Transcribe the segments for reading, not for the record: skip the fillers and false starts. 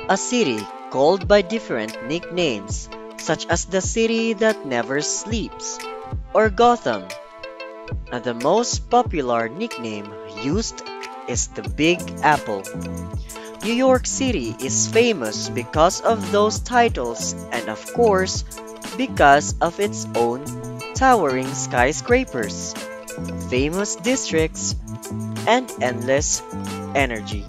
A city called by different nicknames, such as the city that never sleeps or Gotham. And the most popular nickname used is the Big Apple. New York City is famous because of those titles and, of course, because of its own towering skyscrapers, famous districts, and endless energy.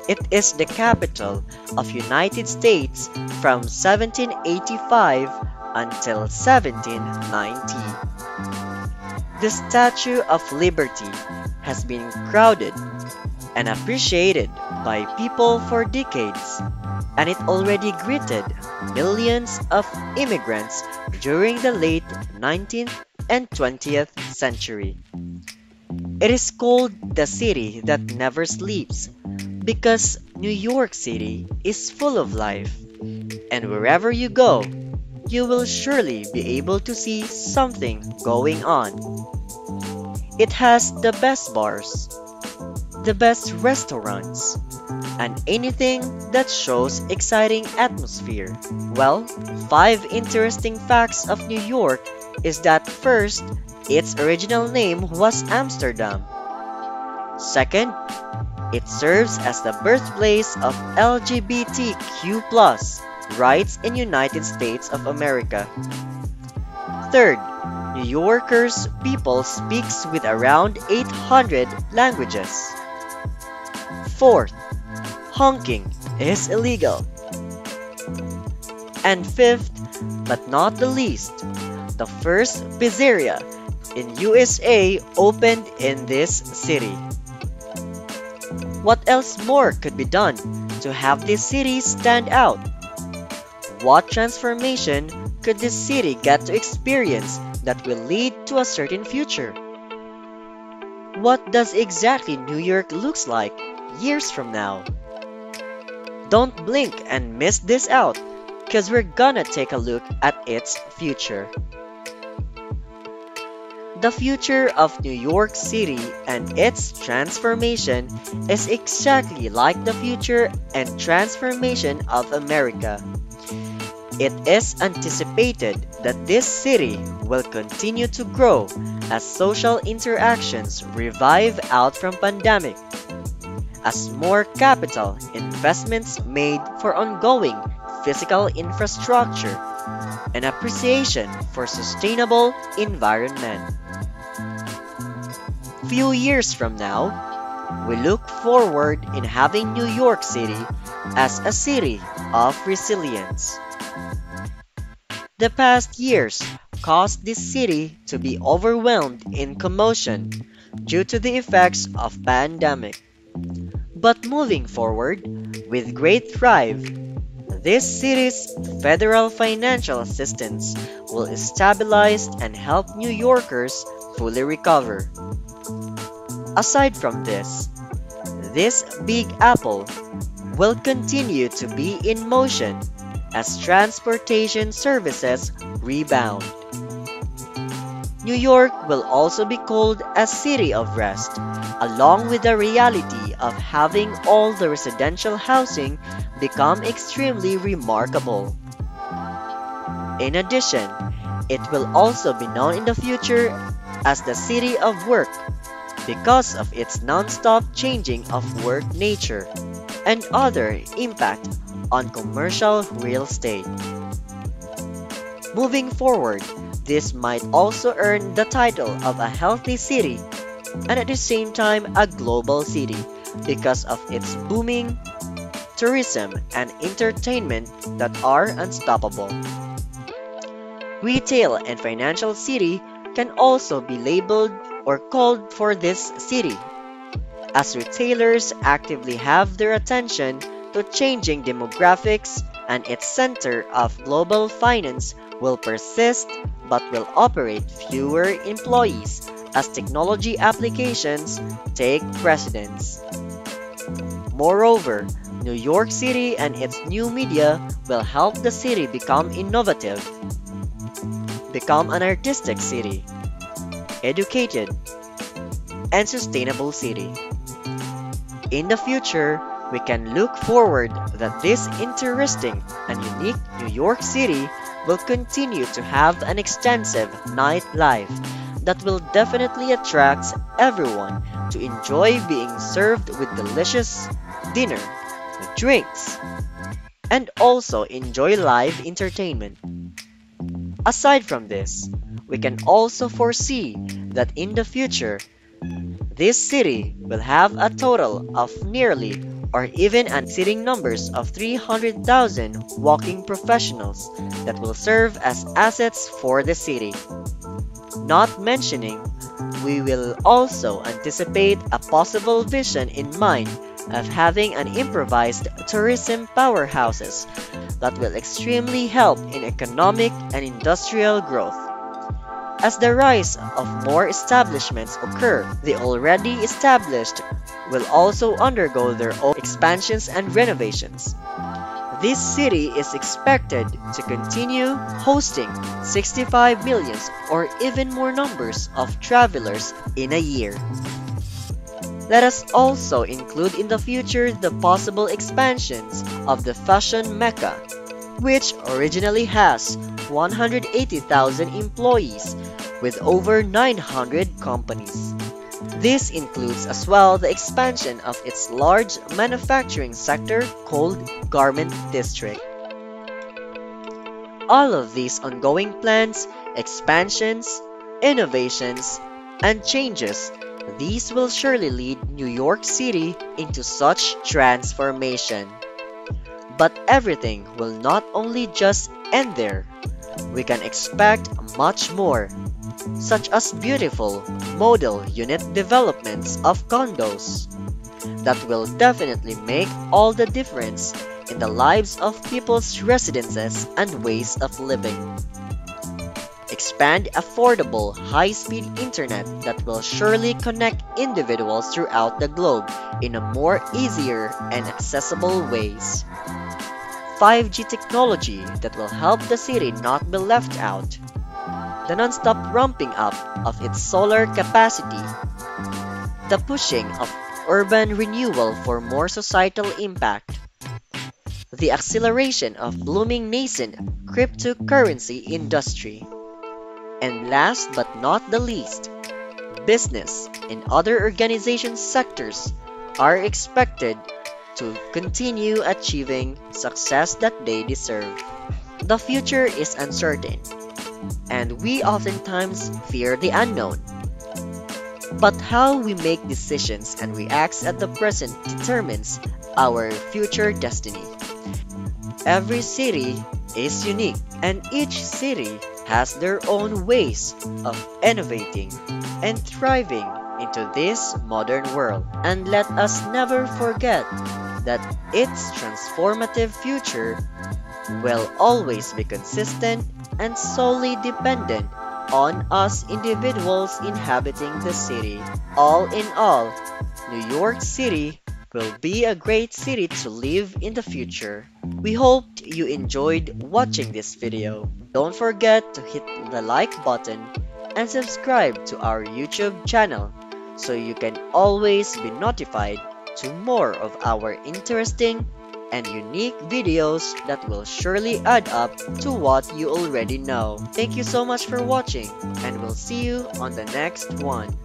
It is the capital of United States from 1785 until 1790. The Statue of Liberty has been crowded and appreciated by people for decades, and it already greeted millions of immigrants during the late 19th and 20th century. It is called the city that never sleeps because New York City is full of life, and wherever you go, you will surely be able to see something going on. It has the best bars, the best restaurants, and anything that shows exciting atmosphere. Well, 5 interesting facts of New York is that first, its original name was Amsterdam. Second, it serves as the birthplace of LGBTQ+ rights in United States of America. Third, New Yorkers people speaks with around 800 languages. Fourth, honking is illegal. And fifth, but not the least, the first pizzeria in USA opened in this city. What else more could be done to have this city stand out? What transformation could this city get to experience that will lead to a certain future? What does exactly New York looks like years from now? Don't blink and miss this out, cause we're gonna take a look at its future. The future of New York City and its transformation is exactly like the future and transformation of America. It is anticipated that this city will continue to grow as social interactions revive out from pandemic, as more capital investments made for ongoing physical infrastructure and appreciation for sustainable environment. Few years from now, we look forward in having New York City as a city of resilience. The past years caused this city to be overwhelmed in commotion due to the effects of pandemic. But moving forward, with great thrive, this city's federal financial assistance will stabilize and help New Yorkers fully recover. Aside from this Big Apple will continue to be in motion as transportation services rebound. New York will also be called a city of rest, along with the reality of having all the residential housing become extremely remarkable. In addition, it will also be known in the future as the city of work because of its non-stop changing of work nature and other impact on commercial real estate. Moving forward, this might also earn the title of a healthy city and at the same time a global city because of its booming tourism and entertainment that are unstoppable. Retail and financial city can also be labeled or called for this city, as retailers actively have their attention to changing demographics and its center of global finance will persist but will operate fewer employees as technology applications take precedence. Moreover, New York City and its new media will help the city become innovative, become an artistic city, educated, and sustainable city. In the future, we can look forward that this interesting and unique New York City will continue to have an extensive nightlife that will definitely attract everyone to enjoy being served with delicious dinner, drinks, and also enjoy live entertainment. Aside from this, we can also foresee that in the future, this city will have a total of nearly or even an exceeding numbers of 300,000 walking professionals that will serve as assets for the city. Not mentioning, we will also anticipate a possible vision in mind of having an improvised tourism powerhouses that will extremely help in economic and industrial growth. As the rise of more establishments occur, the already established will also undergo their own expansions and renovations. This city is expected to continue hosting 65 millions or even more numbers of travelers in a year. Let us also include in the future the possible expansions of the fashion mecca, which originally has 180,000 employees with over 900 companies. This includes as well the expansion of its large manufacturing sector called Garment District. All of these ongoing plans, expansions, innovations, and changes, these will surely lead New York City into such transformation. But everything will not only just end there. We can expect much more, such as beautiful model unit developments of condos that will definitely make all the difference in the lives of people's residences and ways of living. Expand affordable high-speed internet that will surely connect individuals throughout the globe in a more easier and accessible ways. 5G technology that will help the city not be left out. The non-stop ramping up of its solar capacity. The pushing of urban renewal for more societal impact. The acceleration of blooming nascent cryptocurrency industry. And last but not the least, business and other organization sectors are expected to continue achieving success that they deserve. The future is uncertain, and we oftentimes fear the unknown. But how we make decisions and react at the present determines our future destiny. Every city is unique, and each city has their own ways of innovating and thriving into this modern world. And let us never forget that its transformative future will always be consistent and solely dependent on us individuals inhabiting the city. All in all, New York City will be a great city to live in the future. We hope you enjoyed watching this video. Don't forget to hit the like button and subscribe to our YouTube channel so you can always be notified to more of our interesting and unique videos that will surely add up to what you already know. Thank you so much for watching, and we'll see you on the next one.